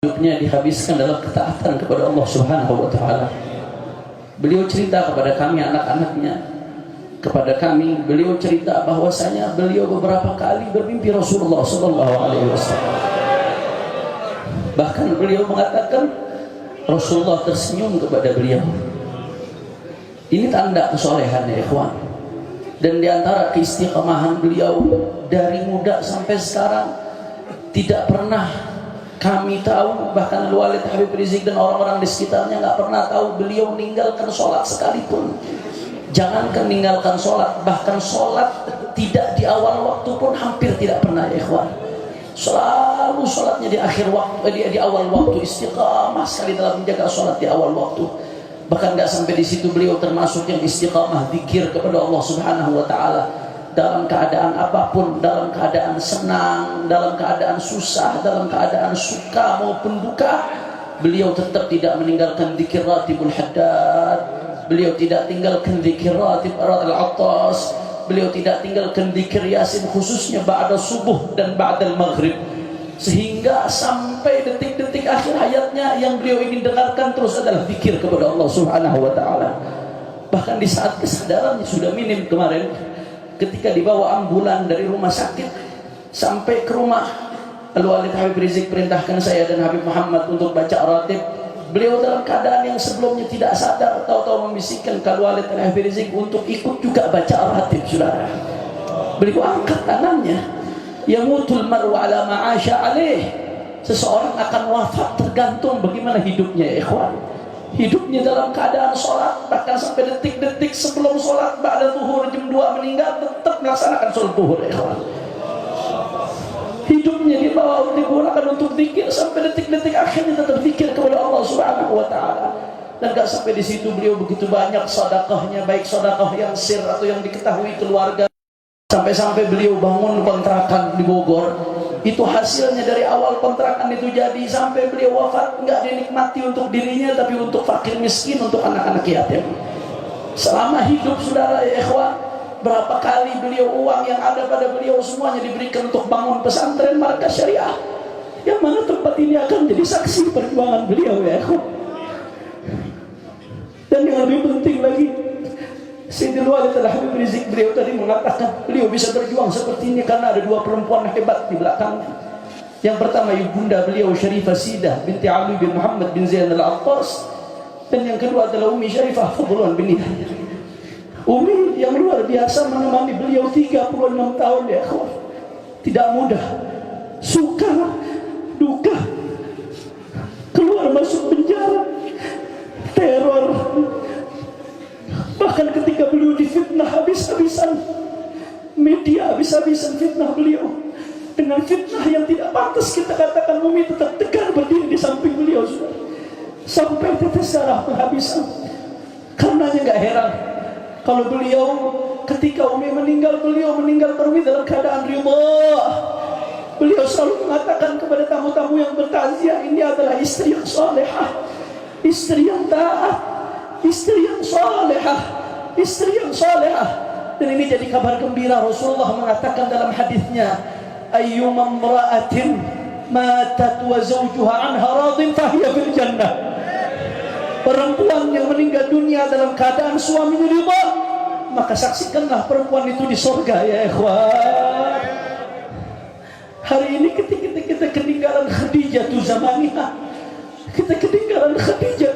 hidupnya dihabiskan dalam ketaatan kepada Allah Subhanahu wa taala. Beliau cerita kepada kami anak-anaknya, kepada kami beliau cerita bahwasanya beliau beberapa kali bermimpi Rasulullah sallallahu alaihi wasallam. Bahkan beliau mengatakan Rasulullah tersenyum kepada beliau. Ini tanda kesolehan ya ikhwan. Dan diantara keistiqomahan beliau dari muda sampai sekarang, tidak pernah kami tahu, bahkan Al-Walid Habib Rizik dan orang-orang di sekitarnya nggak pernah tahu beliau meninggalkan sholat sekalipun. Jangankan meninggalkan sholat, bahkan sholat tidak di awal waktu pun hampir tidak pernah ya ikhwan. Selalu sholatnya di akhir waktu, di awal waktu, istiqamah sekali dalam menjaga sholat di awal waktu. Bahkan nggak sampai di situ, beliau termasuk yang istiqamah zikir kepada Allah Subhanahu wa taala dalam keadaan apapun, dalam keadaan senang, dalam keadaan susah, dalam keadaan suka maupun duka, beliau tetap tidak meninggalkan zikir ratibul haddad. Beliau tidak tinggalkan zikir ratib al-attas. Beliau tidak tinggalkan zikir yasin, khususnya ba'da subuh dan ba'da maghrib, sehingga sampai detik-detik akhir hayatnya yang beliau ingin dengarkan terus adalah zikir kepada Allah Subhanahu wa taala. Bahkan di saat kesadarannya sudah minim kemarin, ketika dibawa ambulan dari rumah sakit sampai ke rumah, Al-Walid Habib Rizik perintahkan saya dan Habib Muhammad untuk baca ratib. Beliau dalam keadaan yang sebelumnya tidak sadar, tahu-tahu membisikkan ke Al-Walid Habib Rizik untuk ikut juga baca ratib. Saudara, beliau angkat tangannya, yamutul mar'u ala ma'asha alaih. Seseorang akan wafat tergantung bagaimana hidupnya ya ikhwan. Hidupnya dalam keadaan sholat, bahkan sampai detik-detik sebelum sholat ba'da zuhur jam 2 meninggal tetap melaksanakan sholat zuhur ya ikhwan. Hidupnya digunakan untuk zikir sampai detik-detik akhirnya tetap zikir kepada Allah Subhanahu wa taala. Dan gak sampai di situ, beliau begitu banyak sedekahnya, baik sedekah yang sir atau yang diketahui keluarga. Sampai-sampai beliau bangun kontrakan di Bogor, itu hasilnya dari awal kontrakan itu jadi sampai beliau wafat nggak dinikmati untuk dirinya, tapi untuk fakir miskin, untuk anak-anak yatim. Selama hidup saudara ya ikhwan, berapa kali beliau uang yang ada pada beliau semuanya diberikan untuk bangun pesantren markas syariah, yang mana tempat ini akan jadi saksi perjuangan beliau ya ikhwan. Dan yang lebih penting lagi, Sayyidul Walid Habib Rizik beliau tadi mengatakan beliau bisa berjuang seperti ini karena ada dua perempuan hebat di belakangnya. Yang pertama ibunda beliau Syarifah Sidah binti Ali bin Muhammad bin Zain al-Attas, dan yang kedua adalah Umi Syarifah Fadlun bin Hidayah. Umi yang luar biasa menemani beliau 36 tahun ya ikhwan. Tidak mudah, suka duka, keluar masuk penjara, teror. Bahkan ketika beliau difitnah habis-habisan, media habis-habisan fitnah beliau dengan fitnah yang tidak pantas, kita katakan Umi tetap tegar berdiri di samping beliau sampai tetes darah penghabisan. Karenanya nggak heran kalau beliau ketika Umi meninggal, beliau meninggal Umi dalam keadaan ridha. Beliau selalu mengatakan kepada tamu-tamu yang bertaziah, ini adalah istri yang salehah, istri yang taat, istri yang salehah, istri yang salehah. Dan ini jadi kabar gembira. Rasulullah mengatakan dalam hadisnya, ayyuma imra'atin matat wa zawjuha anha radin fahiya fil jannah. Perempuan yang meninggal dunia dalam keadaan suaminya ridha, maka saksikanlah perempuan itu di surga ya ikhwan. Hari ini ketika kita ketinggalan Khadijah tu zamaniyah, kita ketinggalan Khadijah